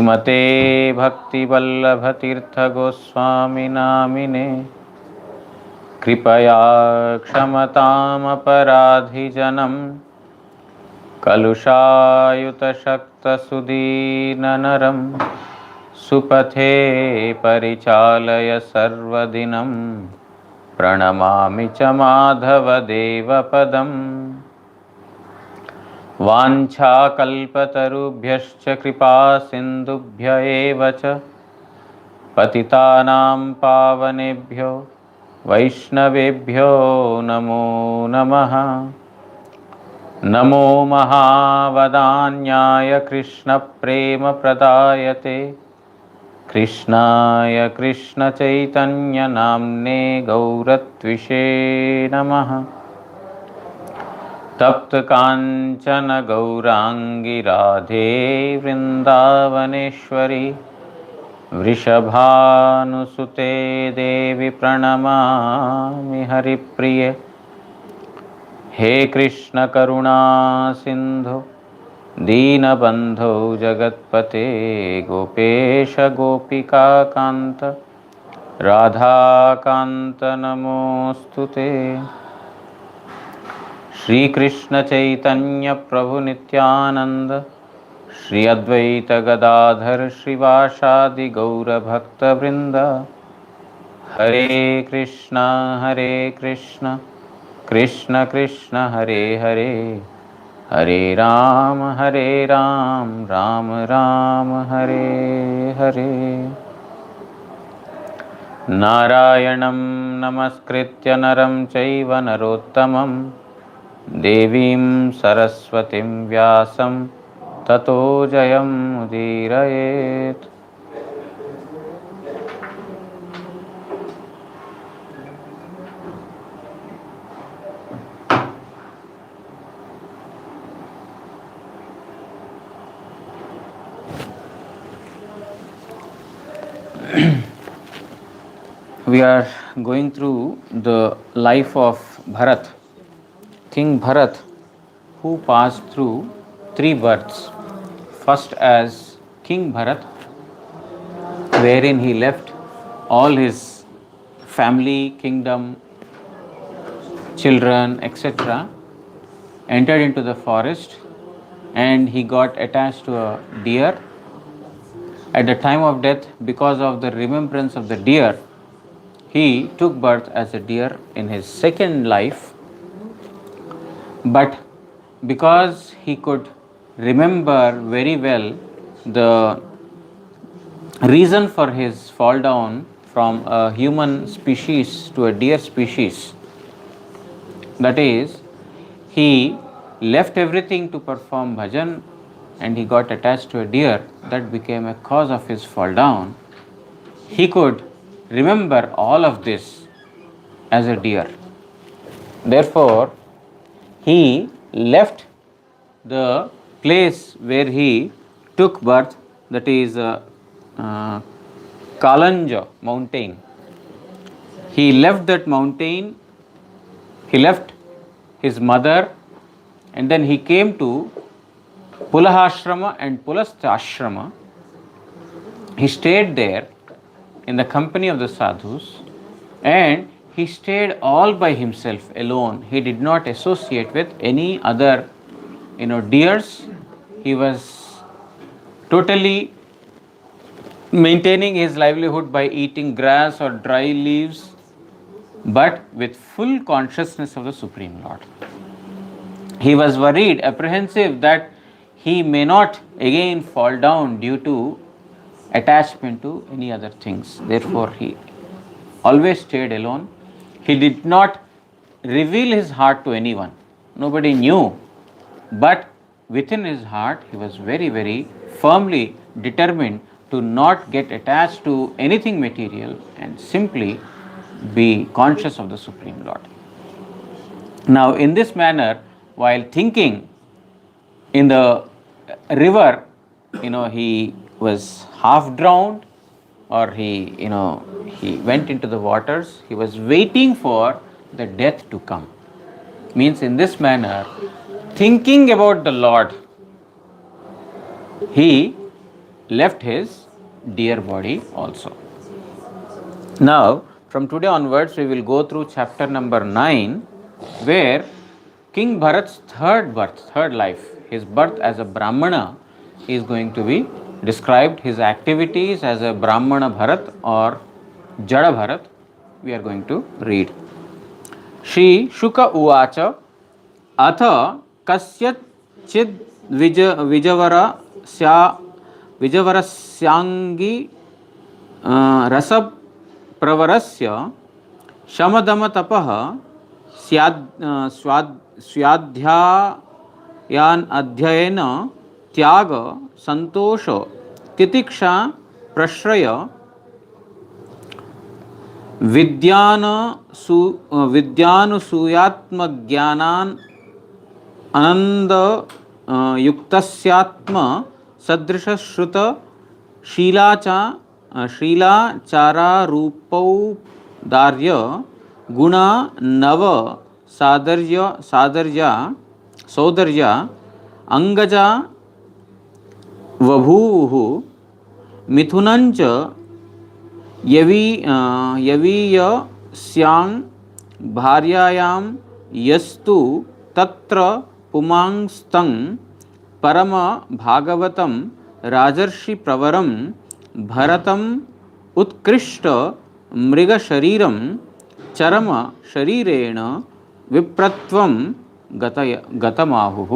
श्रीमते भक्तिवल्लभतीर्थगोस्वामिनामिने कृपया क्षमतामपराधिजनं कलुषायुतशक्तसुदीननरं सुपथे परिचालय सर्वदिनं प्रणमामि च माधवदेवपदम् वाञ्छाकल्पतरुभ्यश्च कृपा सिन्धुभ्य एव च पतितानां पावनेभ्यो वैष्णवेभ्यो नमो नमः। नमो महावदान्याय कृष्णप्रेमप्रदायते कृष्णाय कृष्णचैतन्यनाम्ने गौरत्विषे नमः। तप्त कांचन गौरांगी राधे वृंदावनेश्वरी वृषभानुसुते देवी प्रणमामि हरिप्रिये। हे कृष्ण करुणा सिंधु दीनबंधो जगत्पते गोपेश गोपिका कांत राधाकांत नमोस्तुते। श्री कृष्ण चैतन्य प्रभु नित्यानंद श्री अद्वैत गदाधर श्रीवासादि गौर भक्त वृंद। हरे कृष्ण कृष्ण कृष्ण हरे हरे, हरे राम राम राम हरे हरे। नारायणं नमस्कृत्य नरं चैव नरोत्तमं देवीं सरस्वतीं व्यासं ततो जयमुदीरयेत्। We are going through the life of Bharat, King Bharat, who passed through three births. First as King Bharat, wherein he left all his family, kingdom, children, etc., entered into the forest, and he got attached to a deer. At the time of death, because of the remembrance of the deer, he took birth as a deer in his second life. But because he could remember very well the reason for his fall down from a human species to a deer species, that is, he left everything to perform bhajan and he got attached to a deer, that became a cause of his fall down. He could remember all of this as a deer. Therefore, he left the place where he took birth, that is Kalanja mountain. He left that mountain, he left his mother, and then he came to Pulahashrama and Pulasthashrama. He stayed there in the company of the sadhus, and he stayed all by himself alone. He did not associate with any other deers. He was totally maintaining his livelihood by eating grass or dry leaves, but with full consciousness of the Supreme Lord. He was worried, apprehensive that he may not again fall down due to attachment to any other things. Therefore, he always stayed alone. He did not reveal his heart to anyone. Nobody knew. But within his heart, he was very, very firmly determined to not get attached to anything material and simply be conscious of the Supreme Lord. Now, in this manner, while thinking in the river, he was half drowned, or he went into the waters. He was waiting for the death to come. Means in this manner, thinking about the Lord, he left his dear body also. Now, from today onwards, we will go through chapter number 9, where King Bharat's third life, his birth as a Brahmana, is going to be described. His activities as a Brahmana Bharat or Jada Bharat, we are going to read. Shri Shuka Uvacha Atha Kasyachid Vijavarasyangi Rasab Pravarasya Shamadama Tapaha स्वाध्यायान अध्ययन त्याग संतोष तितिक्षा प्रश्रय विद्यानुसूयात्मज्ञानान आनंद युक्तस्यात्म सदृश श्रुत शीलाचारारूपौदार्य गुणा नव सौदर्या अंगजा वभूः मिथुनंच यवीयस्यां भार्यायां यस्तु तत्र पुमांस्तं परम भागवतं राजर्षि प्रवरं भरतम् उत्कृष्ट मृग शरीरं चरम शरीरेण विप्रत्वं गतमाहुः.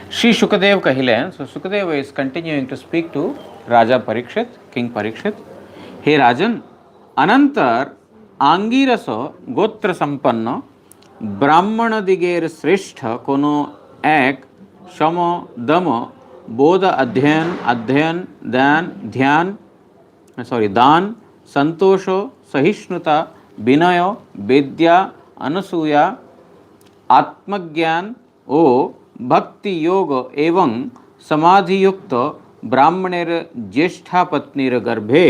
Shri Shukadev kahilen. So Sukadeva is continuing to speak to Raja Parikshit, King Parikshit. He Rajan, Anantar Angirasa Gotra Sampanna Brahmana Diger Srishtha Kono Ek Shama Dama Bodha Adhyan Dan Santosho Sahishnuta Binaya Vidya Anasuya Atmagyan O भक्ति योग एवं समाधि युक्त ब्राह्मणेर ज्येष्ठा पत्नीर गर्भे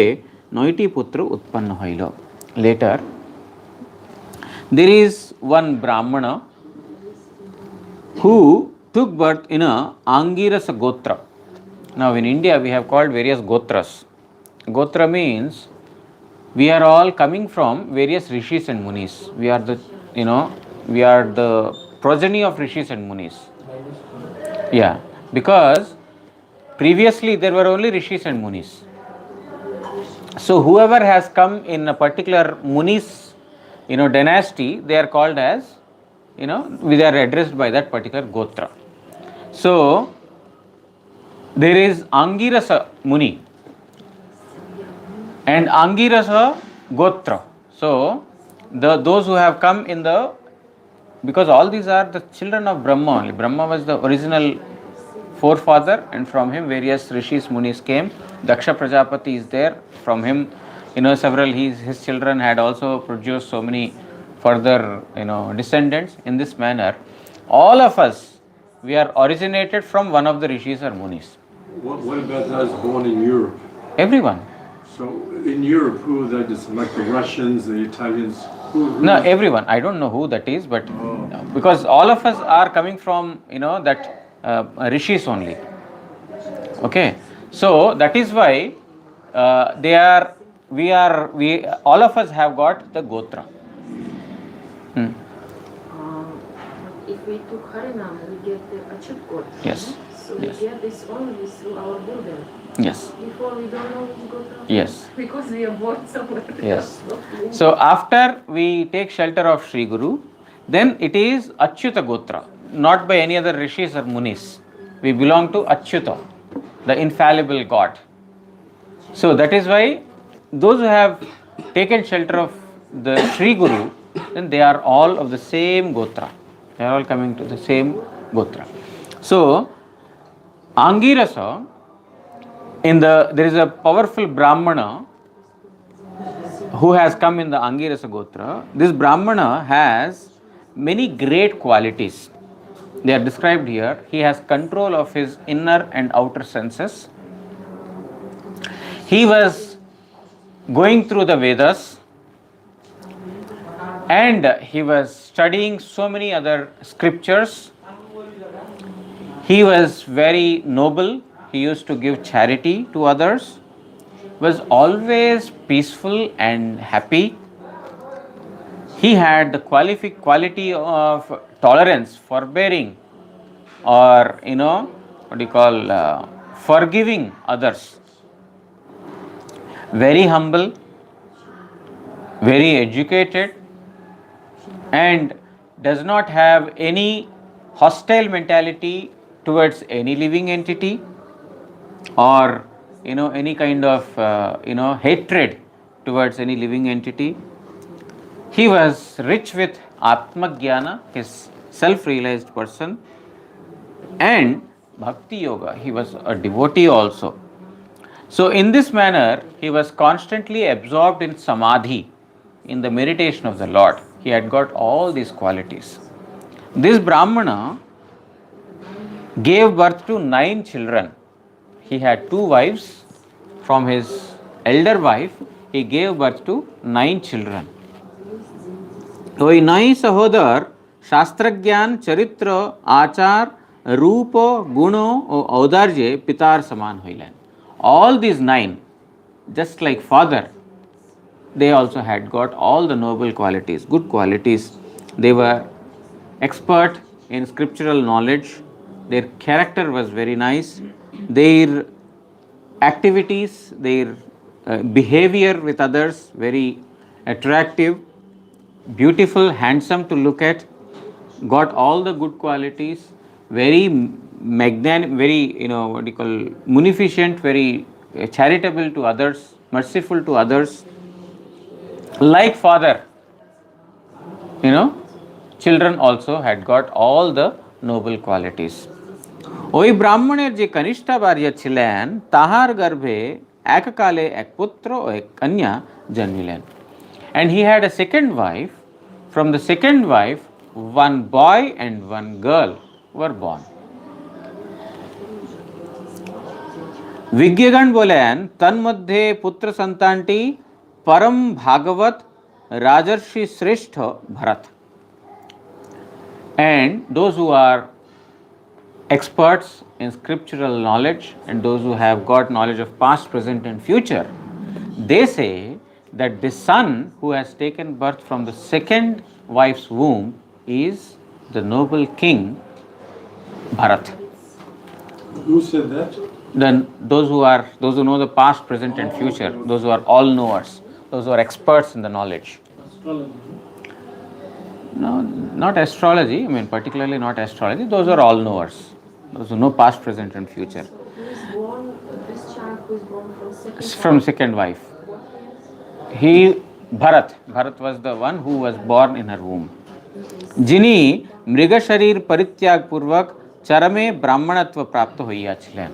नौटी पुत्र उत्पन्न हईल. Later, there is one Brahmana who took birth in a Angirasa Gotra. Now in India we have called various Gotras. Gotra means we are all coming from various rishis and munis. We are the progeny of rishis and munis. Yeah, because previously there were only rishis and munis. So whoever has come in a particular munis, dynasty, they are called as, they are addressed by that particular gotra. So there is Angirasa Muni and Angirasa Gotra. So those who have come in because all these are the children of Brahma only. Brahma was the original forefather, and from him various rishis, munis came. Daksha Prajapati is there. From him, several his children had also produced so many further, descendants. In this manner, all of us, we are originated from one of the rishis or munis. What about those born in Europe? Everyone. So in Europe, who are they? Just like the Russians, the Italians? No, everyone. I don't know who that is, but because all of us are coming from, that rishis only. Okay, so that is why we all of us have got the gotra. If we took Harinam, we get the Achyut gotra. Yes. So we get this only through our Gurudev. Yes. Before we don't know which gotra. Yes. Because we are born somewhere. Yes. So after we take shelter of Sri Guru, then it is Achyuta Gotra, not by any other rishis or munis. We belong to Achyuta, the infallible God. So that is why those who have taken shelter of the Sri Guru, then they are all of the same Gotra. They are all coming to the same Gotra. So Angirasa, there is a powerful Brahmana who has come in the Angirasa Gotra. This Brahmana has many great qualities. They are described here. He has control of his inner and outer senses. He was going through the Vedas and he was studying so many other scriptures. He was very noble. He used to give charity to others, was always peaceful and happy. He had the quality of tolerance, forbearing, or what do you call, forgiving others. Very humble, very educated, and does not have any hostile mentality towards any living entity, or any kind of hatred towards any living entity. He was rich with Atmagyana, his self-realized person, and Bhakti Yoga. He was a devotee also. So in this manner, he was constantly absorbed in Samadhi, in the meditation of the Lord. He had got all these qualities. This Brahmana gave birth to 9 children. He had 2 wives. From his elder wife, he gave birth to 9 children. ওই 9 সহোদর শাস্ত্রজ্ঞান চরিত্র আচার রূপ গুণ ও ঔদার্যে পিতার সমান হইলেন. All these 9, just like father, they also had got all the noble qualities, good qualities. They were expert in scriptural knowledge. Their character was very nice. Their activities, their behavior with others, very attractive, beautiful, handsome to look at, got all the good qualities, very very what do you call, munificent, very charitable to others, merciful to others, like father. Children also had got all the noble qualities. ওই ব্রাহ্মণের যে কনিষ্ঠা ভার্যা ছিলেন তাহার গর্ভে এককালে এক পুত্র ও এক কন্যা জন্মিলেন. And he had a second wife. From the second wife, 1 boy and 1 girl were born. विज्ञगण बोलेन तन्मध्ये पुत्र संतानटी परम भागवत राजर्षि श्रेष्ठ Bharat. And those who are experts in scriptural knowledge and those who have got knowledge of past, present and future, they say that the son who has taken birth from the second wife's womb is the noble king Bharat. Who said that? Then those who know the past, present and future, those who are all knowers, those who are experts in the knowledge. Astrology. No, not astrology. I mean, particularly not astrology. Those are all knowers. Those who know past, present and future. Who is born, this child who is born from From second wife. He, Bharat was the one who was born in her womb. जिनी मृग शरीर परित्याग पूर्वक चरमे ब्राह्मणत्व प्राप्त होइया छिलेन.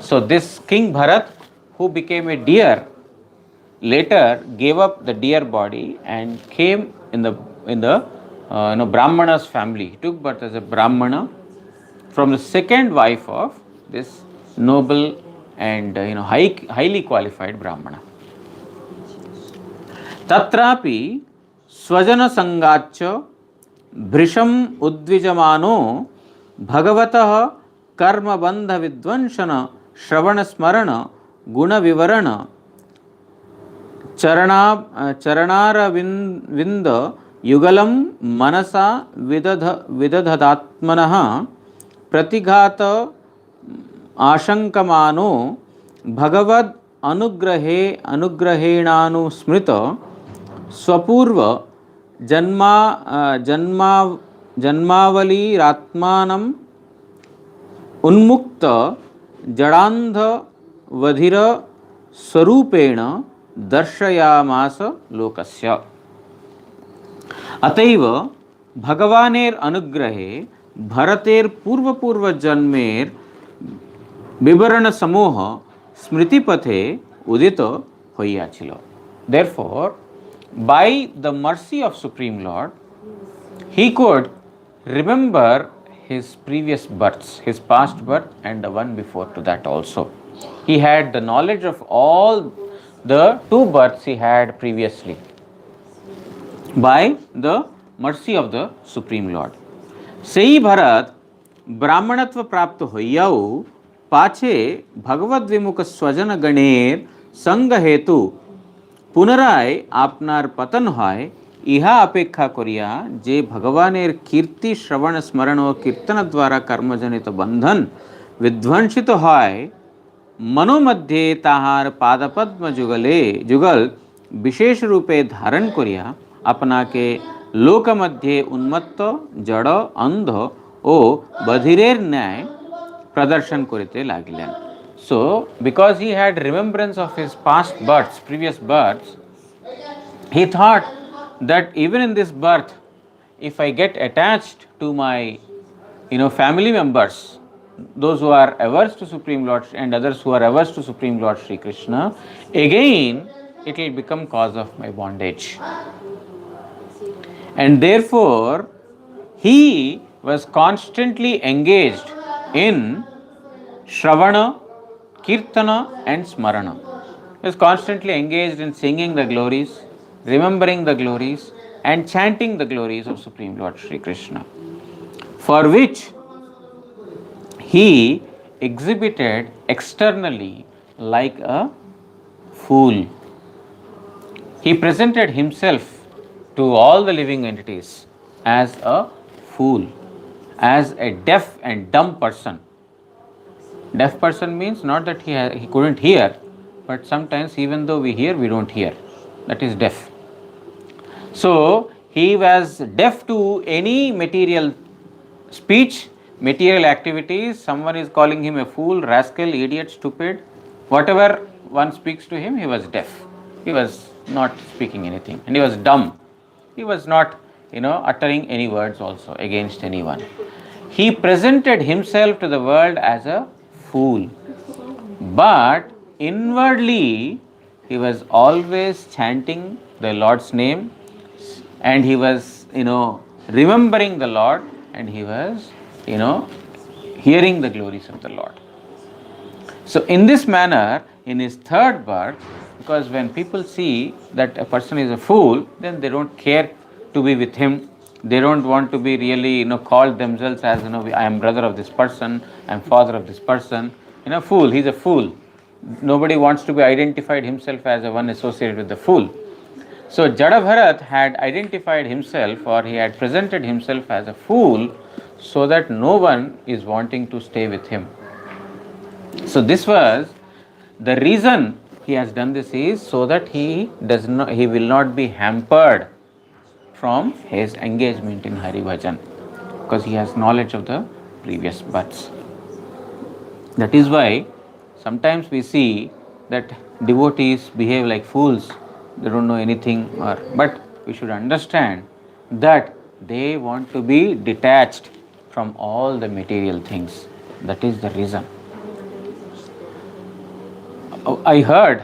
So this King Bharat, who became a deer, later gave up the deer body and came in the Brahmana's family. He took birth as a Brahmana from the second wife of this noble and highly qualified Brahmana. तत्रापि स्वजन संगाच्च भृशम उद्विजमानो भगवतः कर्मबंध विद्वंसन श्रवण स्मरण गुण विवरण चरणारविंद युगलम मनसा विदधदात्मनः प्रतिघात आशंकमानो भगवद अनुग्रहेणानुस्मृत स्वपूर्व जन्मावलीरात्मानम् उन्मुक्त जडांध वधिर स्वरूपेण दर्शयामास लोकस्य. अतएव भगवानेर अनुग्रहे भरतेर पूर्व जन्मेर विवरण समूह स्मृतिपथे उदित होइयाछिल. Therefore, by the mercy of Supreme Lord, he could remember his previous births, his past birth and the one before to that also. He had the knowledge of all the 2 births he had previously by the mercy of the Supreme Lord. Sei Bharat ब्राह्मणत्व प्राप्त होइयाऊ पाछे भगवद विमुख स्वजन गणेर संग हेतु पुनराय आपनार पतन হয় ইহা অপেক্ষা করিয়া যে ভগবানের কীর্তি শ্রবণ স্মরণ ও কীর্তন দ্বারা কর্মজনিত বন্ধন বিধ্বংসিত হয় মনোমধ্যে তাহার পাদপদ্ম যুগল বিশেষ রূপে ধারণ করিয়া আপনাকে লোকমধ্যে উন্মত্ত জড় অন্ধ ও বধিরের ন্যায় প্রদর্শন করিতে লাগিলেন. So, because he had remembrance of his past births, previous births, he thought that even in this birth, if I get attached to my, family members, those who are averse to Supreme Lord and others who are averse to Supreme Lord Sri Krishna, again it will become cause of my bondage. And therefore, he was constantly engaged in Shravana, Kirtana and Smarana. He was constantly engaged in singing the glories, remembering the glories and chanting the glories of Supreme Lord Sri Krishna, for which he exhibited externally like a fool. He presented himself to all the living entities as a fool, as a deaf and dumb person. Deaf person means not that he couldn't hear, but sometimes even though we hear, we don't hear. That is deaf. So, he was deaf to any material speech, material activities. Someone is calling him a fool, rascal, idiot, stupid. Whatever one speaks to him, he was deaf. He was not speaking anything. And he was dumb. He was not, uttering any words also against anyone. He presented himself to the world as a fool. But inwardly, he was always chanting the Lord's name, and he was, remembering the Lord, and he was, hearing the glories of the Lord. So, in this manner, in his third birth, because when people see that a person is a fool, then they don't care to be with him. They don't want to be really, called themselves as, I am brother of this person, I am father of this person. Fool, he's a fool. Nobody wants to be identified himself as a one associated with the fool. So Jada Bharat had identified himself, or he had presented himself as a fool, so that no one is wanting to stay with him. So this was the reason he has done this, is so that he will not be hampered from his engagement in Hari Bhajan, because he has knowledge of the previous births. That is why sometimes we see that devotees behave like fools. They don't know anything, but we should understand that they want to be detached from all the material things. That is the reason. I heard,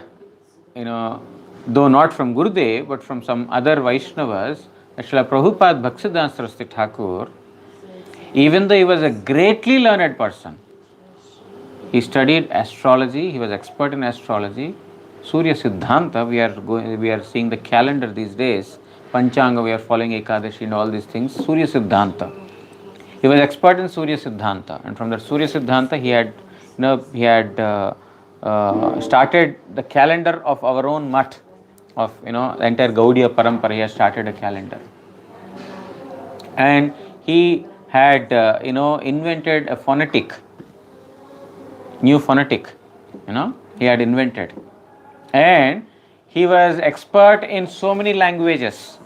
though not from Gurudev, but from some other Vaishnavas, that Srila Prabhupada Bhaktisiddhanta Saraswati Thakur, even though he was a greatly learned person, he studied astrology, he was expert in astrology, Surya Siddhanta, we are seeing the calendar these days, Panchanga, we are following Ekadashi and all these things, Surya Siddhanta. He was expert in Surya Siddhanta, and from that Surya Siddhanta he had started the calendar of our own mat, of the entire Gaudiya Parampara. He has started a calendar, and he had invented a new phonetic, he had invented, and he was expert in so many languages.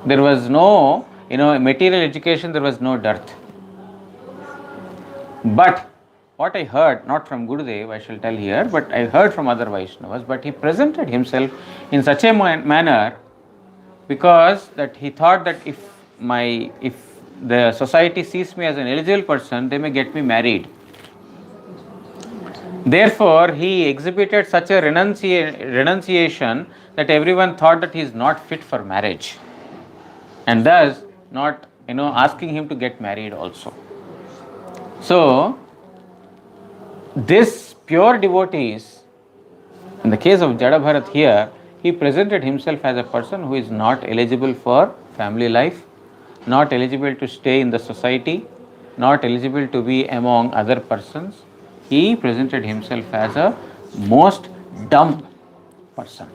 There was no material education, there was no dearth. But what I heard, not from Gurudev, I shall tell here, but I heard from other Vaishnavas, but he presented himself in such a manner, because that he thought that if the society sees me as an eligible person, they may get me married. Therefore, he exhibited such a renunciation that everyone thought that he is not fit for marriage, and thus not asking him to get married also. So, this pure devotees, in the case of Jada Bharat here, he presented himself as a person who is not eligible for family life, not eligible to stay in the society, not eligible to be among other persons. He presented himself as a most dumb person.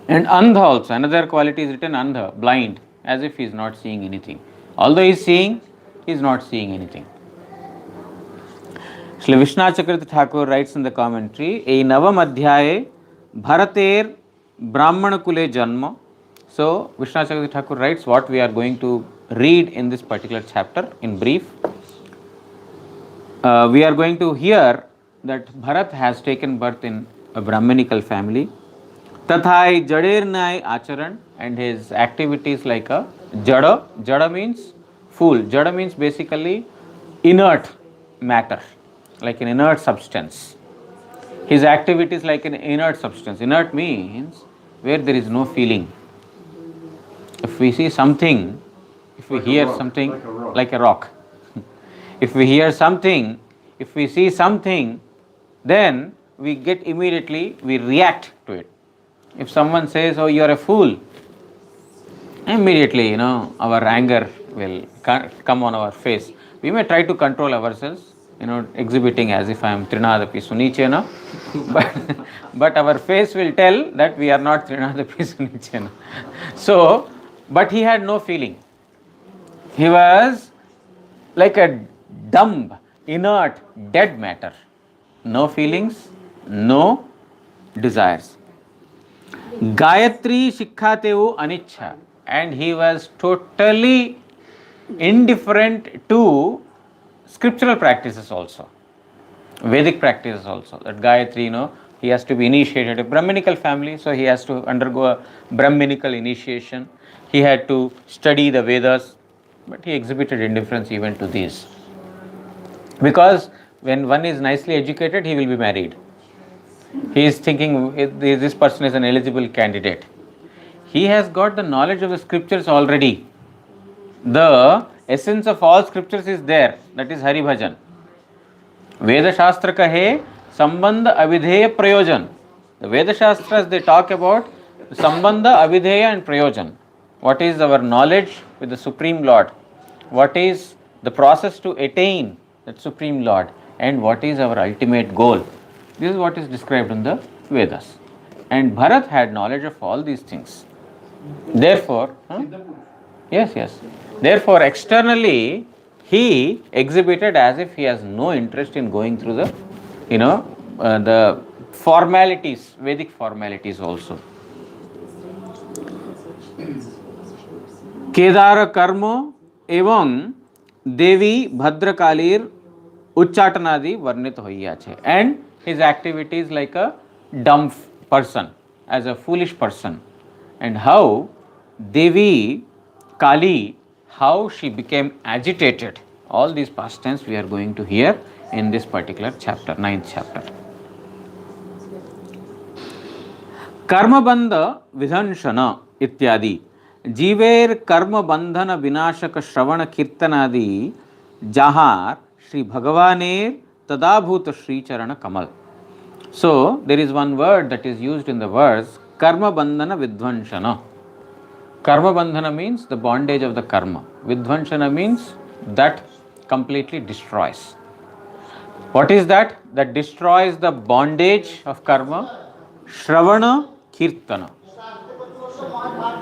And andha also, another quality is written andha, blind, as if he is not seeing anything. Although he is seeing, he is not seeing anything. Shri Vishnachakravarti Thakur writes in the commentary, "A Navam Adhyaye Bharater Brahmana Kule Janma." So Vishnachakravarti Thakur writes what we are going to read in this particular chapter in brief. We are going to hear that Bharat has taken birth in a Brahmanical family. Tathai Jader Nai Acharan, and his activities like a Jada. Jada means fool. Jada means basically inert matter, like an inert substance. His activities like an inert substance. Inert means where there is no feeling. If we see something, if we hear something, like a rock. If we hear something, if we see something, then we get immediately, we react to it. If someone says, "Oh, you are a fool," immediately, our anger will come on our face. We may try to control ourselves, exhibiting as if I am Trinadapi Sunichena, but our face will tell that we are not Trinadapi Sunichena. So, but he had no feeling. He was like a dumb, inert, dead matter. No feelings, no desires. Gayatri Shikkhateu Anichha, and he was totally indifferent to scriptural practices also, Vedic practices also. That Gayatri, he has to be initiated. A Brahminical family, so he has to undergo a Brahminical initiation. He had to study the Vedas, but he exhibited indifference even to these. Because when one is nicely educated, he will be married. He is thinking this person is an eligible candidate. He has got the knowledge of the scriptures already. The essence of all scriptures is there. That is Hari Bhajan. Veda Shastra kahe Sambandha Avidheya Prayojan. The Veda Shastras, they talk about Sambandha, Avidheya and Prayojan. What is our knowledge with the Supreme Lord? What is the process to attain that Supreme Lord? And what is our ultimate goal? This is what is described in the Vedas. And Bharat had knowledge of all these things. Therefore, yes. Therefore, externally, he exhibited as if he has no interest in going through the, the formalities, Vedic formalities also. Kedar कर्म एवं देवी भद्रकालीर उच्चाटनादि वर्णित होइया छे. And his activities like a dumb person, as a foolish person, and how Devi Kali, how she became agitated. All these past tense we are going to hear in this particular chapter, 9th chapter. Karmabandha Vidhanshana ityadi. जीवेर कर्म बंधन विनाशक श्रवण कीर्तनादि जहार श्री भगवानेर तदाभूत श्री चरण कमल. So there is one word that is used in the verse karma bandhana vidvanshana. Karma bandhana means the bondage of the karma. Vidvanshana means that completely destroys. What is that? That destroys the bondage of karma. Shravana kirtana.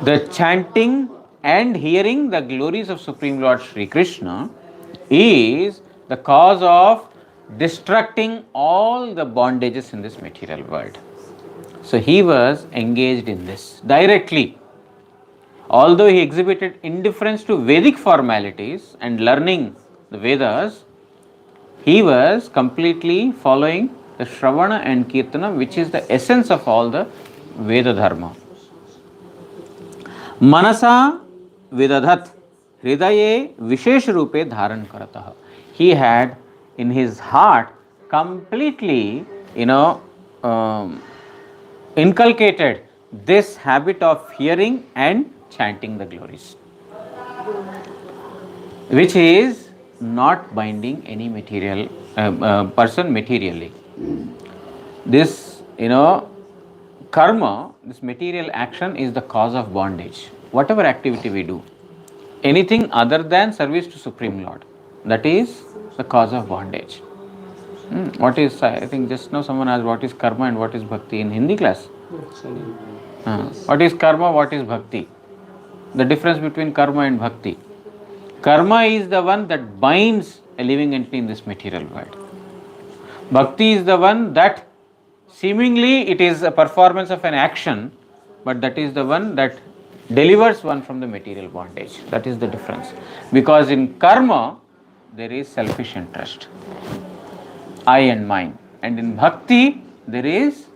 The chanting and hearing the glories of Supreme Lord Sri Krishna is the cause of destructing all the bondages in this material world. So he was engaged in this directly. Although he exhibited indifference to Vedic formalities and learning the Vedas, he was completely following the Shravana and Kirtana, which is the essence of all the Veda Dharma. Manasa Vidadhat Hridaye Vishesh Rupe Dharan Karatah. He had in his heart completely, inculcated this habit of hearing and chanting the glories, which is not binding any material person materially. This, karma, this material action is the cause of bondage. Whatever activity we do, anything other than service to Supreme Lord. That is the cause of bondage. What is, I think just now someone asked what is karma and what is bhakti in Hindi class. What is karma, what is bhakti? The difference between karma and bhakti. Karma is the one that binds a living entity in this material world. Bhakti is the one that seemingly it is a performance of an action, but that is the one that delivers one from the material bondage. That is the difference. Because in karma, there is selfish interest, I and mine. And in bhakti, there is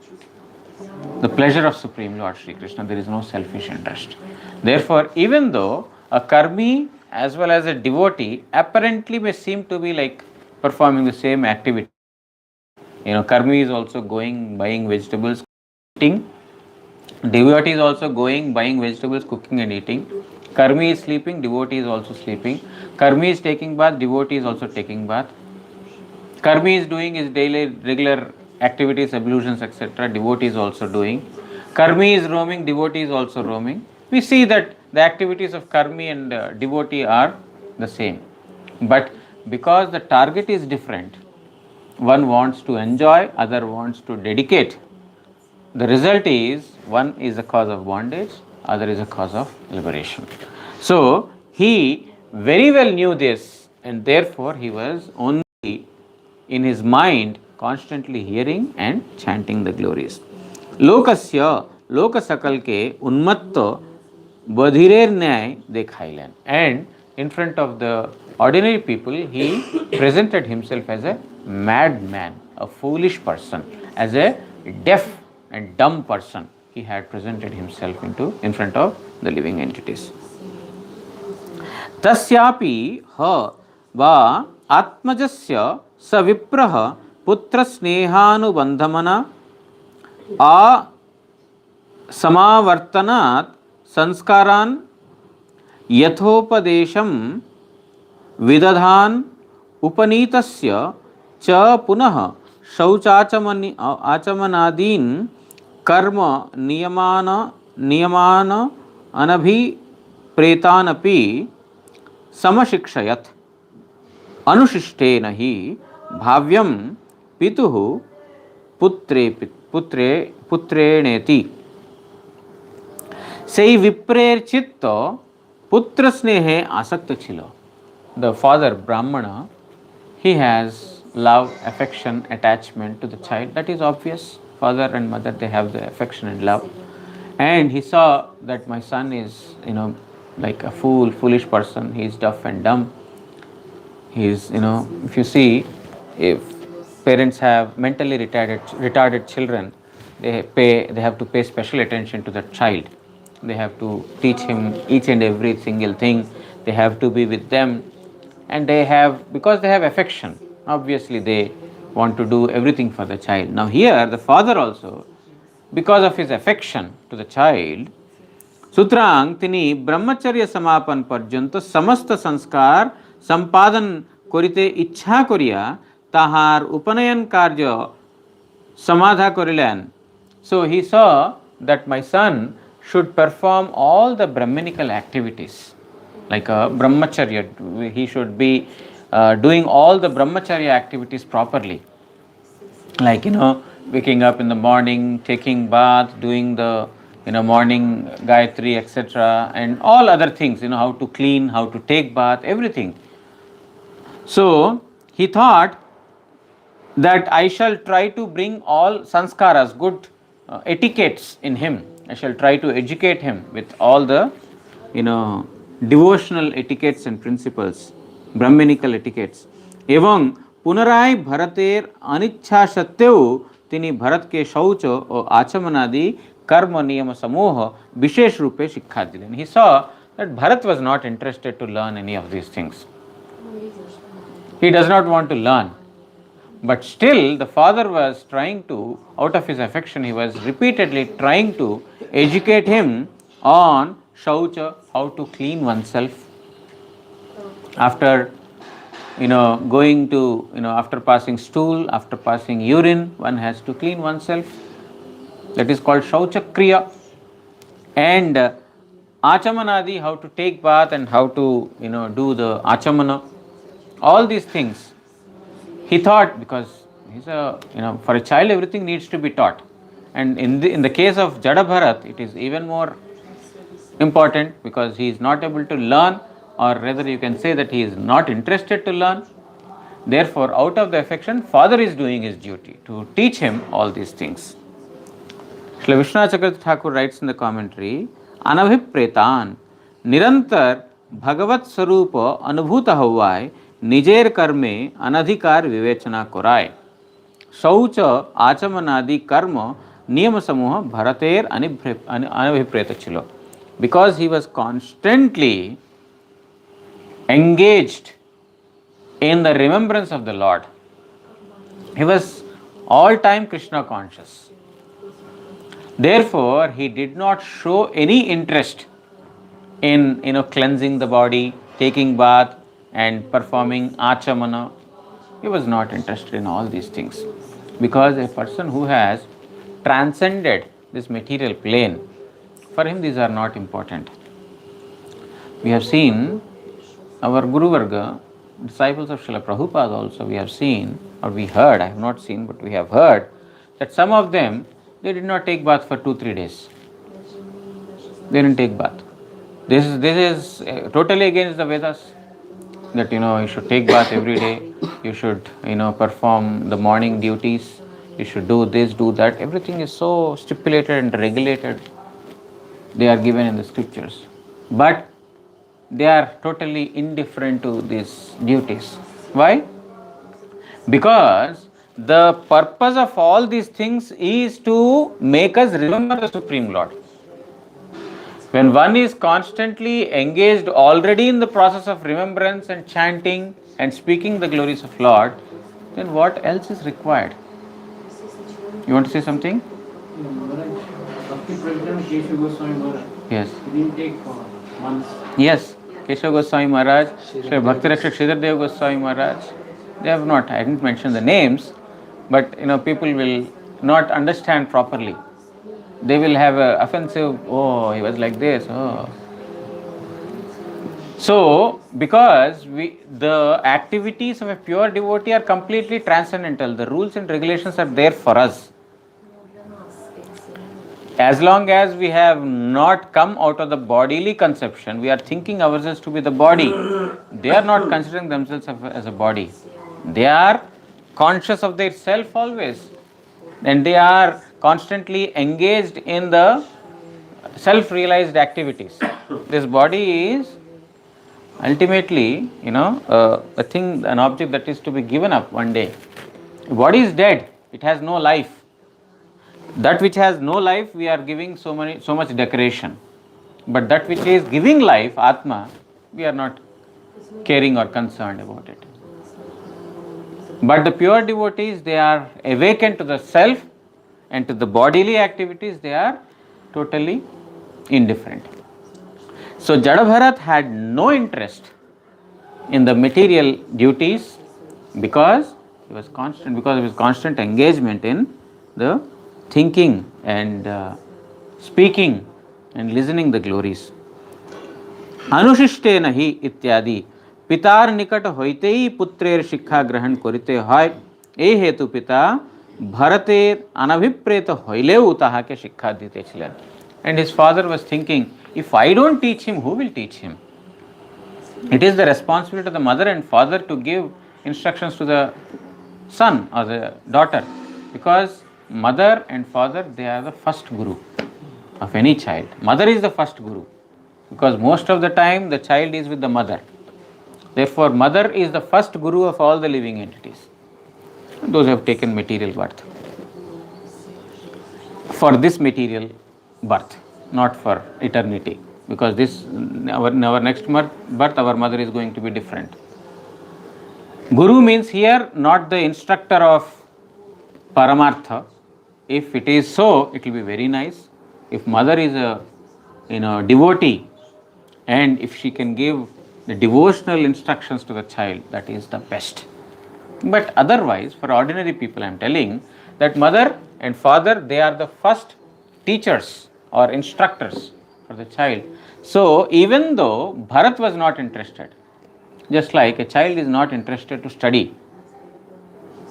the pleasure of Supreme Lord Sri Krishna. There is no selfish interest. Therefore, even though a karmi as well as a devotee apparently may seem to be like performing the same activity. Karmi is also going, buying vegetables, eating. Devotee is also going, buying vegetables, cooking and eating. Karmi is sleeping, devotee is also sleeping. Karmi is taking bath, devotee is also taking bath. Karmi is doing his daily, regular activities, ablutions, etc. Devotee is also doing. Karmi is roaming, devotee is also roaming. We see that the activities of karmi and devotee are the same. But because the target is different, one wants to enjoy, other wants to dedicate. The result is one is a cause of bondage, other is a cause of liberation. So he very well knew this, and therefore he was only in his mind constantly hearing and chanting the glories. Lokasya lokasakal ke unmatto badhirer nyay dekhailen. And in front of the ordinary people, he presented himself as a madman, a foolish person, as a deaf and dumb person. He had presented himself in front of the living entities. Tasyapi ha va atmajasya savipraha putra snehanubandhamana a समावर्तनात् संस्कारान् यथोपदेशं विदधान् उपनीतस्य च पुनः आचमनादीन् कर्म नियमान अनभिप्रेतानपि समशिक्षयत् अनुशिष्टेन हि भाव्यं पितुः पुत्रेणेति সেই বিপ্রের চিত্ত পুত্র স্নেহে আসক্ত ছিল. The father Brahmana, he has love, affection, attachment to the child. That is obvious. Father and mother, they have the affection and love. And he saw that my son is, like a foolish person. He is deaf and dumb. He is, if you see, if parents have mentally retarded children, they have to pay special attention to that child. They have to teach him each and every single thing. They have to be with them, and because they have affection, obviously they want to do everything for the child. Now here the father also, because of his affection to the child, sutrang tini brahmacharya samapan parjanto samasta sanskar sampadan korite ichha koriya tahar upanayan karya samadha korilen. So he saw that my son should perform all the Brahminical activities. Like a brahmacharya, he should be doing all the brahmacharya activities properly. Like, waking up in the morning, taking bath, doing the, morning Gayatri, etc. and all other things, how to clean, how to take bath, everything. So he thought that I shall try to bring all sanskaras, good etiquettes in him. I shall try to educate him with all the, devotional etiquettes and principles, Brahminical etiquettes. Evam punarai bharater anichha satyau tini bharat ke shaucha or achamanadi karma niyama samoha vishesh rupe shikha dilen. He saw that Bharat was not interested to learn any of these things. He does not want to learn. But still, the father was trying to, out of his affection, he was repeatedly trying to educate him on shaucha, how to clean oneself. After, going to, after passing stool, after passing urine, one has to clean oneself. That is called shaucha kriya. And Achamanadi, how to take bath and how to, do the achamana, all these things. He thought, because he's for a child everything needs to be taught. And in the case of Jada Bharat, it is even more important because he is not able to learn, or rather you can say that he is not interested to learn. Therefore, out of the affection, father is doing his duty to teach him all these things. Srila Vishwanath Chakravarti Thakur writes in the commentary, Anabhipretan Nirantar Bhagavat Sarupa Anubhuta Havai Nijer Karme Anadhikar Vivechana Korai Saucha Achamanadi Karma Niyama Samuha Bharater Anabhipreta Chilo. Because he was constantly engaged in the remembrance of the Lord. He was all time Krishna conscious. Therefore, he did not show any interest in cleansing the body, taking bath and performing achamana. He was not interested in all these things. Because a person who has transcended this material plane, for him these are not important. We have seen our Guru Varga, disciples of Srila Prabhupada also, we have seen, or we heard, I have not seen, but we have heard, that some of them, they did not take bath for 2-3 days. They didn't take bath. This is totally against the Vedas, that you should take bath every day, you should perform the morning duties, you should do this, do that. Everything is so stipulated and regulated. They are given in the scriptures. But they are totally indifferent to these duties. Why? Because the purpose of all these things is to make us remember the Supreme Lord. When one is constantly engaged already in the process of remembrance and chanting and speaking the glories of Lord, then what else is required? You want to say something? Yes. He didn't take months. Yes. Keshav Goswami Maharaj, Sri Bhakti Rakshak Sridhar Dev Goswami Maharaj, they have not, I didn't mention the names, but people will not understand properly. They will have a offensive, oh, he was like this, oh. So, because the activities of a pure devotee are completely transcendental, the rules and regulations are there for us. As long as we have not come out of the bodily conception, we are thinking ourselves to be the body. They are not considering themselves as a body. They are conscious of their self always. And they are constantly engaged in the self-realized activities. This body is ultimately, a thing, an object that is to be given up one day. The body is dead. It has no life. That which has no life, we are giving so much decoration. But that which is giving life, Atma, we are not caring or concerned about it. But the pure devotees, they are awakened to the self, and to the bodily activities, they are totally indifferent. So Jada Bharat had no interest in the material duties because of his constant engagement in the thinking and speaking and listening the glories. Anushishtena hi ityadi पितार निकट होते ही पुत्रेर शिक्षा ग्रहण करिते হয় এই হেতু পিতা ভরতের অনভিপ্রেত হইলেও তাহাকে শিক্ষা দিতেছিলেন. And his father was thinking, if I don't teach him, who will teach him? It is the responsibility of the mother and father to give instructions to the son or the daughter, because mother and father, they are the first guru of any child. Mother is the first guru because most of the time the child is with the mother. Therefore, mother is the first guru of all the living entities. Those who have taken material birth. For this material birth, not for eternity. Because our next birth, our mother is going to be different. Guru means here not the instructor of Paramartha. If it is so, it will be very nice. If mother is a devotee, and if she can give the devotional instructions to the child, that is the best. But otherwise, for ordinary people, I am telling that mother and father, they are the first teachers or instructors for the child. So even though Bharat was not interested, just like a child is not interested to study,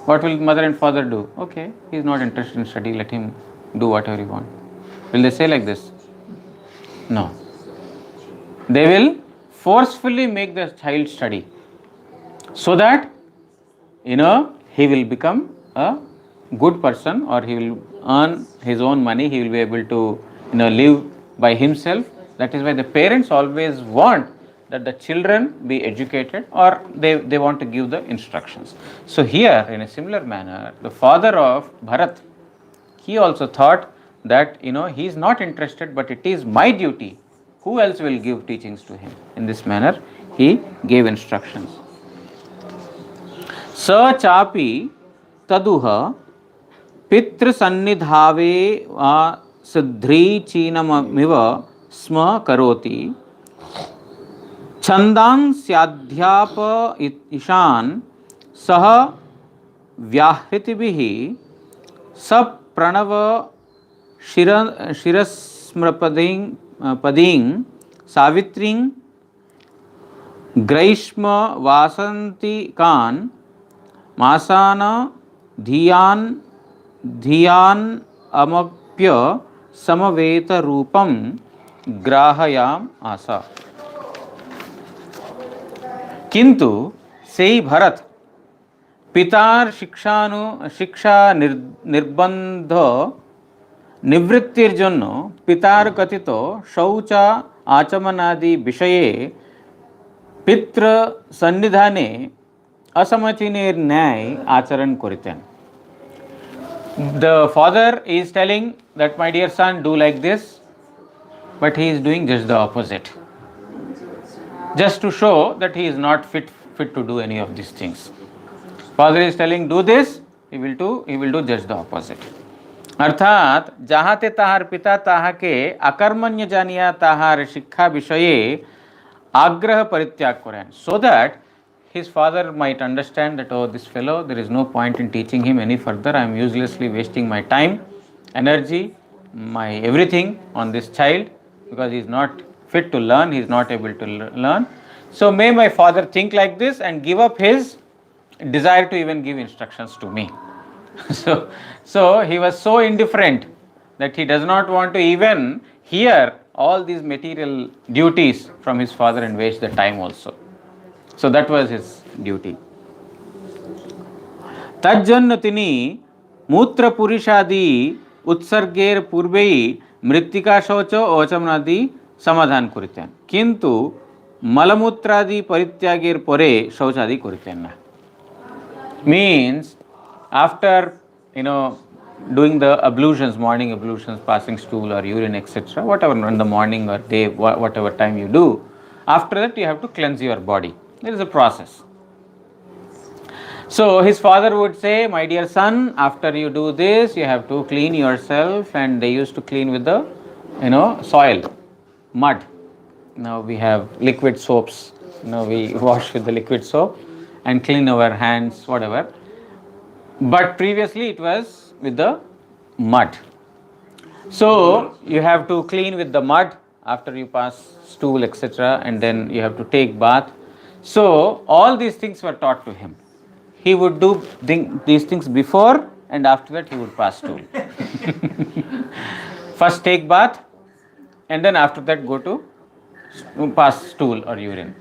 what will mother and father do? Okay, he is not interested in study, let him do whatever he wants. Will they say like this? No. They will forcefully make the child study so that he will become a good person, or he will earn his own money, he will be able to live by himself. That is why the parents always want that the children be educated, or they want to give the instructions. So here, in a similar manner, the father of Bharat, he also thought that he is not interested, but it is my duty. Who else will give teachings to him? In this manner, he gave instructions. Sa chapi taduha पितृसन्निधावे सिद्ध्रीचीनमिव स्म करोति छन्दांस्याध्याप ईशान सह व्याहृतिभिः सप्रणव शिरस्मृपदीं सावित्रीं ग्रैष्म वासन्तिकान् मासान धियान अमप्य समवेत रूपम ग्राहयाम आशा। किंतु सेई भरत पितार शिक्षा निर्बंध निवृत्तिर जन्य पितार कथित शौच आचमनादि विषये पितृ सन्निधाने असमचिनेर न्याय आचरण करितेन। The father is telling that, my dear son, do like this, but he is doing just the opposite, just to show that he is not fit to do any of these things. Father is telling, do this, he will do just the opposite. अर्थात जहाँ ते ताहार पिता ताहा के अकर्मण्य जानिया ताहार शिक्षा विषये आग्रह परित्याग करें, so that his father might understand that, oh, this fellow, there is no point in teaching him any further. I am uselessly wasting my time, energy, my everything on this child, because he is not fit to learn, he is not able to learn. So may my father think like this and give up his desire to even give instructions to me. So he was so indifferent that he does not want to even hear all these material duties from his father and waste the time also. So that was his duty. तज्जन्य तिनी मूत्र पुरुषादि उत्सर्गेर पूर्वे मृत्तिका शौच औचमनादि समाधान करितेन, किंतु मलमूत्रादि परित्यागेर परे शौचादि करितेन ना. Means after doing the ablutions, morning ablutions, passing stool or urine, etc., whatever in the morning or day, whatever time you do, after that you have to cleanse your body. There is a process. So his father would say, my dear son, after you do this, you have to clean yourself, and they used to clean with the soil, mud. Now we have liquid soaps. We wash with the liquid soap and clean our hands, whatever. But previously it was with the mud. So you have to clean with the mud after you pass stool, etc., and then you have to take bath. So all these things were taught to him. He would do these things before, and after that he would pass stool. First take bath, and then after that go to pass stool or urine.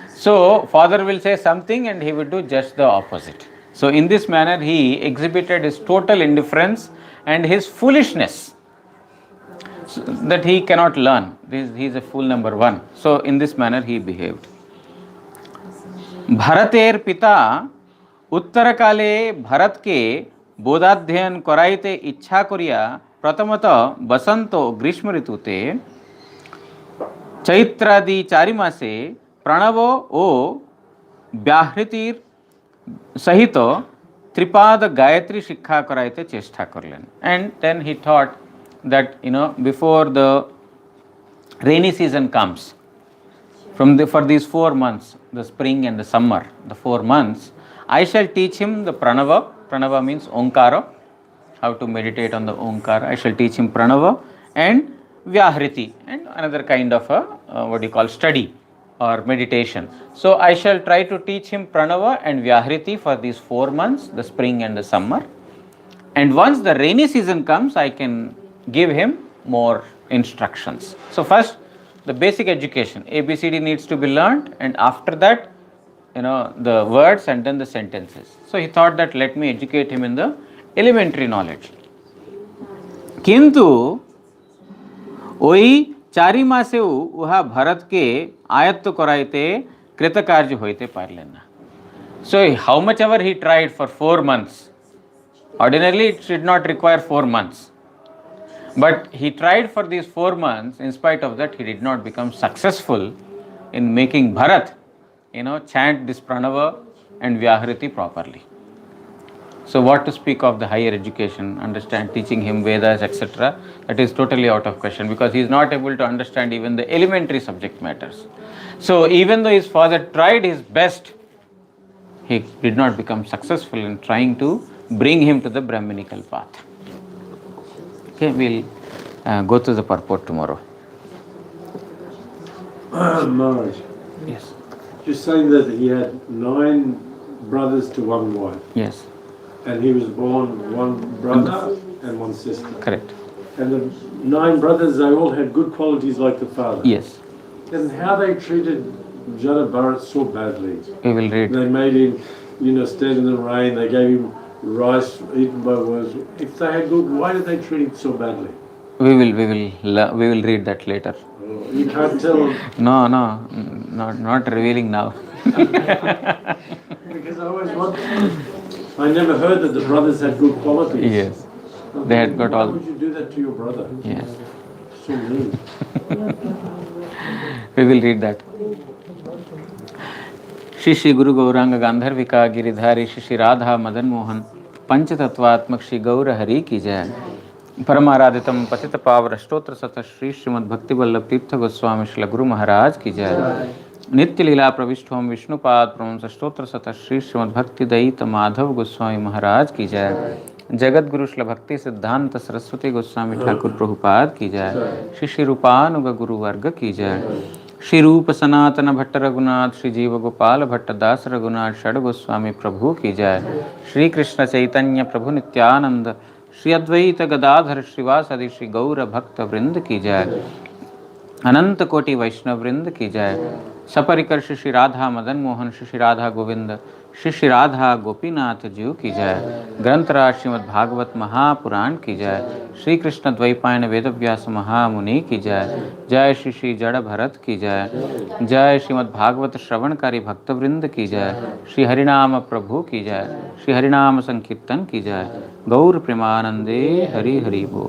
So father will say something and he would do just the opposite. So in this manner he exhibited his total indifference and his foolishness, so that he cannot learn. He is a fool number one. So in this manner he behaved. भरतेर पिता उत्तर काले भरत के बोधाध्ययन कराइते इच्छा करिया प्रथमतः बसंतो ग्रीष्म ऋतुते चैत्रादि चारि मासे प्रणव ओ व्याहृतिर सहित त्रिपाद गायत्री शिक्षा कराइते चेष्टा करलेन. And then he thought that before the rainy season comes, for these 4 months, the spring and the summer, the 4 months, I shall teach him the pranava. Pranava means Omkara, how to meditate on the Omkara. I shall teach him pranava, and Vyahriti, and another kind of a what you call study or meditation. So I shall try to teach him Pranava and Vyahriti for these 4 months, the spring and the summer. And once the rainy season comes, I can give him more instructions. So first, the basic education, ABCD needs to be learned, and after that, the words and then the sentences. So he thought that let me educate him in the elementary knowledge. किंतु ওই 4 মাসেও উহা ভারতকে আয়ত্ত করাইতে কৃতকার্য হইতে পারলেন না. So how much ever he tried for 4 months, ordinarily it should not require 4 months, but he tried for these 4 months. In spite of that, he did not become successful in making Bharat chant this Pranava and Vyahriti properly. So what to speak of the higher education, understand, teaching him Vedas, etc. That is totally out of question, because he is not able to understand even the elementary subject matters. So even though his father tried his best, he did not become successful in trying to bring him to the Brahminical path. Okay, we'll go to the purport tomorrow. Maharaj, Yes. you're saying that he had 9 brothers to 1 wife, Yes, and he was born 1 brother and 1 sister. correct. And the 9 brothers, they all had good qualities like the father. Yes, And how they treated Jada Bharat so badly. we will read. They made him, stand in the rain. They gave him rice eaten by worms. If they had good, why did they treat him so badly? We will read that later. You can't tell. No, not revealing now. Because I always wondered. I never heard that the brothers had good qualities. Yes, they had got Why all. would you do that to your brother? Yes, So mean. we will read that. Shri Shri गुरु गौरांग गांधर्विका गिरिधारी श्री श्री राधा मदन मोहन पंचतत्वात्मक श्री गौर हरि की जय. परमाराधितम पतित पावन स्तोत्र सत श्री श्रीमद् भक्ति वल्लभ तीर्थ गोस्वामी श्री गुरु महाराज की जय. नित्य लीला प्रविष्टोम विष्णुपाद प्रवंश स्तोत्र सत श्री श्रीमद् भक्ति दयित माधव गोस्वामी महाराज की जय. जगत गुरु श्री भक्ति सिद्धांत सरस्वती गोस्वामी ठाकुर प्रभुपाद की जय. श्री श्री रूपानुग गुरु वर्ग की जय. श्री रूप सनातन भट्ट रघुनाथ श्री जीव गोपाल भट्ट दास रघुनाथ षड गोस्वामी प्रभु की जय. श्री कृष्ण चैतन्य प्रभु नित्यानंद श्री अद्वैत गदाधर श्रीवासदि श्री गौर भक्त वृंद की जय. अनंत कोटि वैष्णव वृंद की जय. सपरिकर श्री श्री राधा मदन मोहन श्री श्री राधा गोविंद श्री श्री राधा गोपीनाथ जीव की जय. ग्रंथराज श्रीमद् भागवत महापुराण की जय. श्री कृष्ण द्वैपायन वेदव्यास महामुनि की जय. जय श्री श्री जड़ भरत की जय. जय श्रीमद् भागवत श्रवणकारी भक्तवृंद की जय. श्री हरिनाम प्रभु की जय. श्री हरिनाम संकीर्तन की जय. गौर प्रेमानंदे हरि हरि बोल.